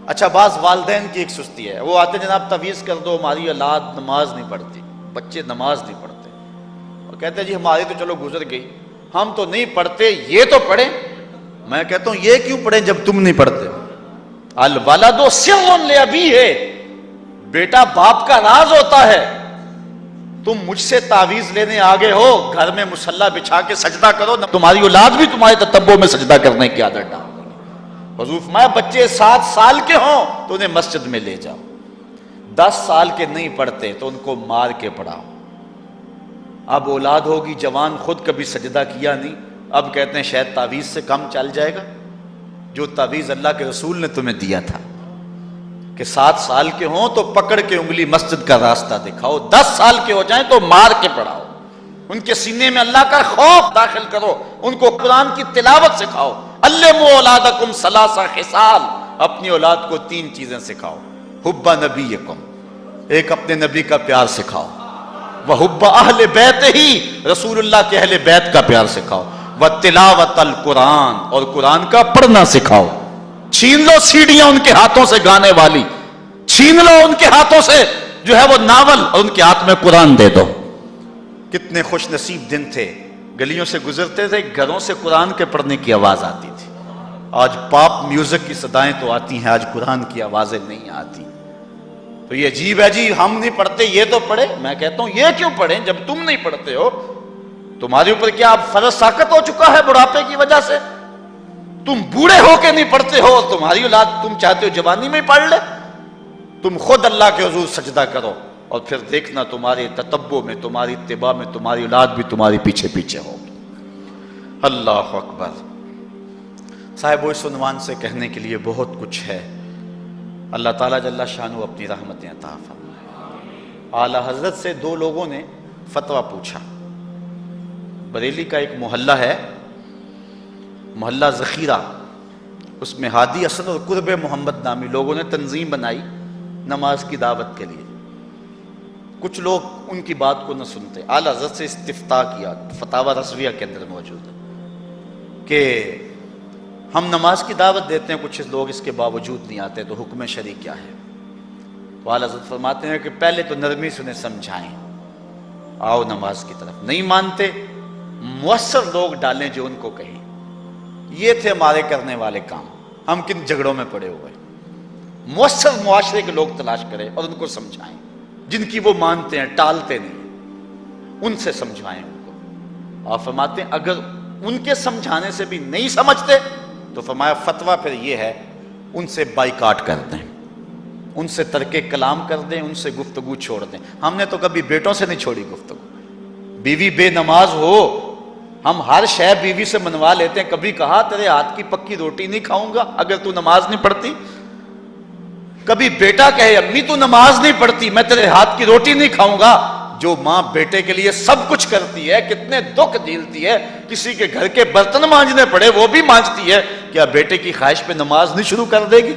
اچھا بعض والدین کی ایک سستی ہے، وہ آتے جناب تعویذ کر دو ہماری اولاد نماز نہیں پڑھتی، بچے نماز نہیں پڑھتے، اور کہتے ہیں جی ہماری تو چلو گزر گئی، ہم تو نہیں پڑھتے یہ تو پڑھیں. میں کہتا ہوں یہ کیوں پڑھیں جب تم نہیں پڑھتے؟ الولد سر لابیہ، بیٹا باپ کا راز ہوتا ہے. تم مجھ سے تعویذ لینے آگے ہو، گھر میں مصلی بچھا کے سجدہ کرو، تمہاری اولاد بھی تمہارے تتبع میں سجدہ کرنے کی عادت ڈال. حضور فرمایا بچے 7 سال کے ہوں تو انہیں مسجد میں لے جاؤ، 10 سال کے نہیں پڑھتے تو ان کو مار کے پڑھاؤ. اب اولاد ہوگی جوان، خود کبھی سجدہ کیا نہیں، اب کہتے ہیں شاید تعویذ سے کم چل جائے گا. جو تعویذ اللہ کے رسول نے تمہیں دیا تھا کہ 7 سال کے ہوں تو پکڑ کے انگلی مسجد کا راستہ دکھاؤ، 10 سال کے ہو جائیں تو مار کے پڑھاؤ، ان کے سینے میں اللہ کا خوف داخل کرو، ان کو قرآن کی تلاوت سکھاؤ. علموا اولادکم 3 خصال، اپنی اولاد کو 3 چیزیں سکھاؤ. حب نبیکم، ایک اپنے نبی کا پیار سکھاؤ، وحب اہل بیت ہی، رسول اللہ کے اہل بیت کا پیار سکھاؤ، وتلاوت القرآن، اور قرآن کا پڑھنا سکھاؤ. چھین لو سیڑیاں ان کے ہاتھوں سے گانے والی، چھین لو ان کے ہاتھوں سے جو ہے وہ ناول، اور ان کے ہاتھ میں قرآن دے دو. کتنے خوش نصیب دن تھے، گلیوں سے گزرتے تھے، گھروں سے قرآن کے پڑھنے کی آواز آتی تھی. آج پاپ میوزک کی صدائیں تو آتی ہیں، آج قرآن کی آوازیں نہیں آتی. تو یہ عجیب ہے جی ہم نہیں پڑھتے یہ تو پڑھے. میں کہتا ہوں یہ کیوں پڑھیں جب تم نہیں پڑھتے ہو؟ تمہارے اوپر کیا اب فرض ساقط ہو چکا ہے بڑھاپے کی وجہ سے؟ تم بوڑھے ہو کے نہیں پڑھتے ہو، تمہاری اولاد تم چاہتے ہو جوانی میں ہی پڑھ لے. تم خود اللہ کے حضور سجدہ کرو، اور پھر دیکھنا تمہارے تتبع میں، تمہاری اتباع میں تمہاری اولاد بھی تمہاری پیچھے پیچھے ہوگی۔ اللہ اکبر۔ صاحب اس عنوان سے کہنے کے لیے بہت کچھ ہے۔ اللہ تعالیٰ جل شانہ اپنی رحمتیں عطا فرمائے۔ اعلیٰ حضرت سے دو لوگوں نے فتویٰ پوچھا۔ بریلی کا ایک محلہ ہے، محلہ ذخیرہ، اس میں ہادی حسن اور قرب محمد نامی لوگوں نے تنظیم بنائی نماز کی دعوت کے لیے۔ کچھ لوگ ان کی بات کو نہ سنتے۔ اعلیٰ حضرت سے استفتاء کیا، فتاوی رضویہ کے اندر موجود ہے کہ ہم نماز کی دعوت دیتے ہیں، کچھ لوگ اس کے باوجود نہیں آتے، تو حکم شرعی کیا ہے؟ اعلیٰ حضرت فرماتے ہیں کہ پہلے تو نرمی سے انہیں سمجھائیں، آؤ نماز کی طرف۔ نہیں مانتے، مؤثر لوگ ڈالیں جو ان کو کہیں۔ یہ تھے ہمارے کرنے والے کام۔ ہم کن جھگڑوں میں پڑے ہوئے؟ مؤثر معاشرے کے لوگ تلاش کریں اور ان کو سمجھائیں، جن کی وہ مانتے ہیں، ٹالتے نہیں، ان سے سمجھائیں ان کو۔ آپ فرماتے ہیں اگر ان کے سمجھانے سے بھی نہیں سمجھتے تو فرمایا فتویٰ پھر یہ ہے ان سے بائیکاٹ کر دیں، ان سے ترک کلام کر دیں، ان سے گفتگو چھوڑ دیں۔ ہم نے تو کبھی بیٹوں سے نہیں چھوڑی گفتگو۔ بیوی بے نماز ہو، ہم ہر شے بیوی سے منوا لیتے ہیں۔ کبھی کہا تیرے ہاتھ کی پکی روٹی نہیں کھاؤں گا اگر تو نماز نہیں پڑھتی؟ کبھی بیٹا کہے امی تو نماز نہیں پڑھتی، میں تیرے ہاتھ کی روٹی نہیں کھاؤں گا؟ جو ماں بیٹے کے لیے سب کچھ کرتی ہے، کتنے دکھ جھیلتی ہے، کسی کے گھر کے برتن مانجنے پڑے وہ بھی مانجتی ہے، کیا بیٹے کی خواہش پہ نماز نہیں شروع کر دے گی؟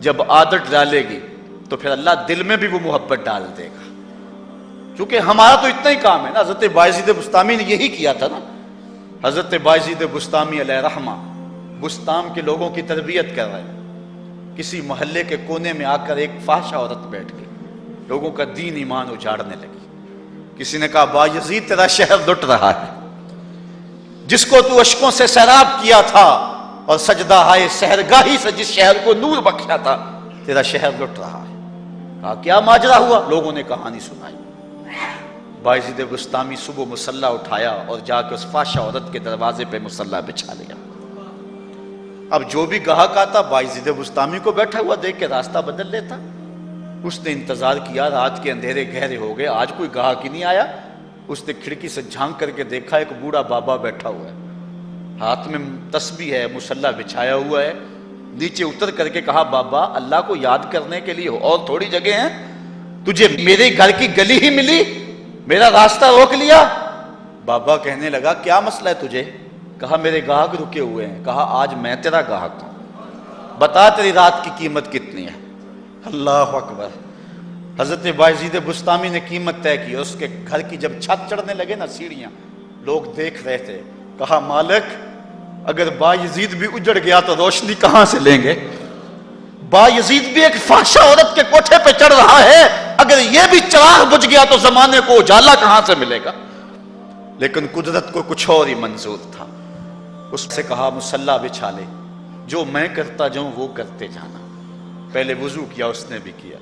جب عادت ڈالے گی تو پھر اللہ دل میں بھی وہ محبت ڈال دے گا۔ کیونکہ ہمارا تو اتنا ہی کام ہے نا۔ حضرت بایزید بسطامی نے یہی کیا تھا نا۔ حضرت بایزید بسطامی علیہ رحمہ بسطام کے لوگوں کی تربیت کر رہے ہیں۔ کسی محلے کے کونے میں آ کر ایک فاحشہ عورت بیٹھ گئی، لوگوں کا دین ایمان اجاڑنے لگی۔ کسی نے کہا بایزید تیرا شہر لٹ رہا ہے، جس کو تو اشکوں سے سیراب کیا تھا اور سجدہ ہائے سحرگاہی سے جس شہر کو نور بخشا تھا، تیرا شہر لٹ رہا ہے۔ کہا کیا ماجرا ہوا؟ لوگوں نے کہانی سنائی۔ بایزید بسطامی صبح مصلی اٹھایا اور جا کے اس فاحشہ عورت کے دروازے پہ مصلی بچھا لیا۔ اب جو بھی گاہک آتا بایزید بسطامی کو بیٹھا ہوا دیکھ کے راستہ بدل لیتا۔ اس نے انتظار کیا، رات کے اندھیرے گہرے ہو گئے، آج کوئی گاہک ہی نہیں آیا۔ اس نے کھڑکی سے جھانک کر کے دیکھا ایک بوڑھا بابا بیٹھا ہوا ہے، ہاتھ میں تسبیح ہے، مصلی بچھایا ہوا ہے۔ نیچے اتر کر کے کہا بابا اللہ کو یاد کرنے کے لیے اور تھوڑی جگہ ہیں، تجھے میرے گھر کی گلی ہی ملی، میرا راستہ روک لیا۔ بابا کہنے لگا کیا مسئلہ ہے تجھے؟ کہا میرے گاہک رکے ہوئے ہیں۔ کہا آج میں تیرا گاہک ہوں، بتا تیری رات کی قیمت کتنی ہے؟ اللہ اکبر۔ حضرت بایزید بسطامی نے قیمت طے کی، اس کے گھر کی جب چھت چڑھنے لگے نا سیڑھیاں، لوگ دیکھ رہے تھے۔ کہا مالک اگر بایزید بھی اجڑ گیا تو روشنی کہاں سے لیں گے؟ بایزید بھی ایک فاحشہ عورت کے کوٹھے پہ چڑھ رہا ہے، اگر یہ بھی چراغ بجھ گیا تو زمانے کو اجالا کہاں سے ملے گا؟ لیکن قدرت کو کچھ اور ہی منظور تھا۔ اس سے کہا مصلی بچھا لے، جو میں کرتا جاؤں وہ کرتے جانا۔ پہلے وضو کیا، اس نے بھی کیا،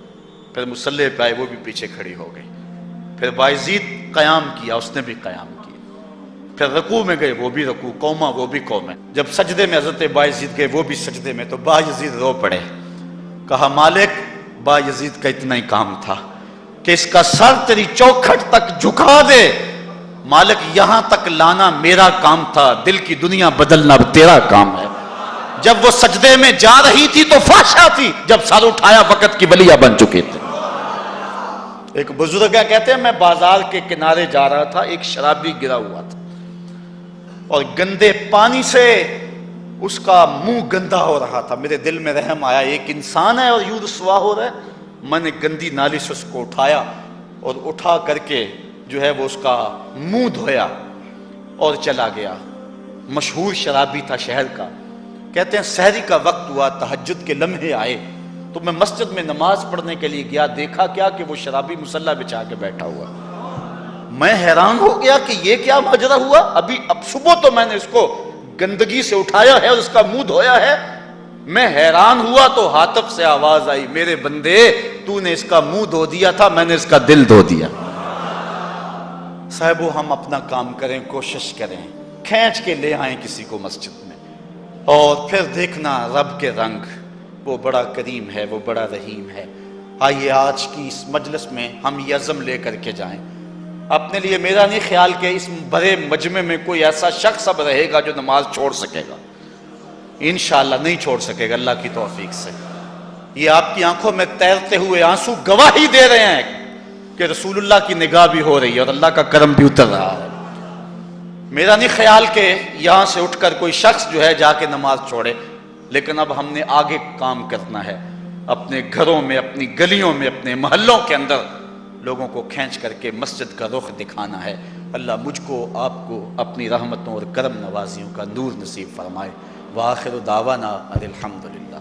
پھر مصلی پہ آئے، وہ بھی پیچھے کھڑی ہو گئی۔ پھر بایزید قیام کیا، اس نے بھی قیام کیا۔ پھر رکوع میں گئے، وہ بھی رکوع، قوما وہ بھی قومیں۔ جب سجدے میں حضرت بایزید گئے، وہ بھی سجدے میں، تو بایزید رو پڑے۔ کہا مالک بایزید کا اتنا ہی کام تھا کہ اس کا سر تیری چوکھٹ تک جھکا دے، مالک یہاں تک لانا میرا کام تھا، دل کی دنیا بدلنا اب تیرا کام ہے۔ جب وہ سجدے میں جا رہی تھی تو فحشا تھی، جب سر اٹھایا وقت کی ولیہ بن چکے تھے۔ ایک بزرگ کہتے ہیں میں بازار کے کنارے جا رہا تھا، ایک شرابی گرا ہوا تھا اور گندے پانی سے اس کا منہ گندا ہو رہا تھا۔ میرے دل میں رحم آیا، ایک انسان ہے اور یوں رسوا ہو رہا ہے۔ میں نے گندی نالی سے اس کو اٹھایا اور اٹھا کر کے جو ہے وہ اس کا منہ دھویا اور چلا گیا۔ مشہور شرابی تھا شہر کا۔ کہتے ہیں سحری کا وقت ہوا، تہجد کے لمحے آئے تو میں مسجد میں نماز پڑھنے کے لیے گیا، دیکھا کیا کہ وہ شرابی مصلی بچھا کے بیٹھا ہوا۔ میں حیران ہو گیا کہ یہ کیا ماجرا ہوا۔ اب صبح تو میں نے اس کو گندگی سے اٹھایا ہے اور اس کا منہ دھویا ہے۔ میں حیران ہوا تو ہاتف سے آواز آئی میرے بندے تو نے اس کا منہ دھو دیا تھا، میں نے اس کا دل دھو دیا۔ صاحبو ہم اپنا کام کریں، کوشش کریں، کھینچ کے لے آئیں کسی کو مسجد میں، اور پھر دیکھنا رب کے رنگ، وہ بڑا کریم ہے، وہ بڑا رحیم ہے۔ آئیے آج کی اس مجلس میں ہم یہ عزم لے کر کے جائیں. اپنے لیے میرا نہیں خیال کہ اس بڑے مجمع میں کوئی ایسا شخص اب رہے گا جو نماز چھوڑ سکے گا. انشاءاللہ نہیں چھوڑ سکے گا اللہ کی توفیق سے. یہ آپ کی آنکھوں میں تیرتے ہوئے آنسو گواہی دے رہے ہیں کہ رسول اللہ کی نگاہ بھی ہو رہی ہے اور اللہ کا کرم بھی اتر رہا ہے. میرا نہیں خیال کہ یہاں سے اٹھ کر کوئی شخص جو ہے جا کے نماز چھوڑے، لیکن اب ہم نے آگے کام کرنا ہے. اپنے گھروں میں، اپنی گلیوں میں، اپنے محلوں کے اندر لوگوں کو کھینچ کر کے مسجد کا رخ دکھانا ہے. اللہ مجھ کو آپ کو اپنی رحمتوں اور کرم نوازیوں کا نور نصیب فرمائے. وآخر دعوانا ان الحمدللہ.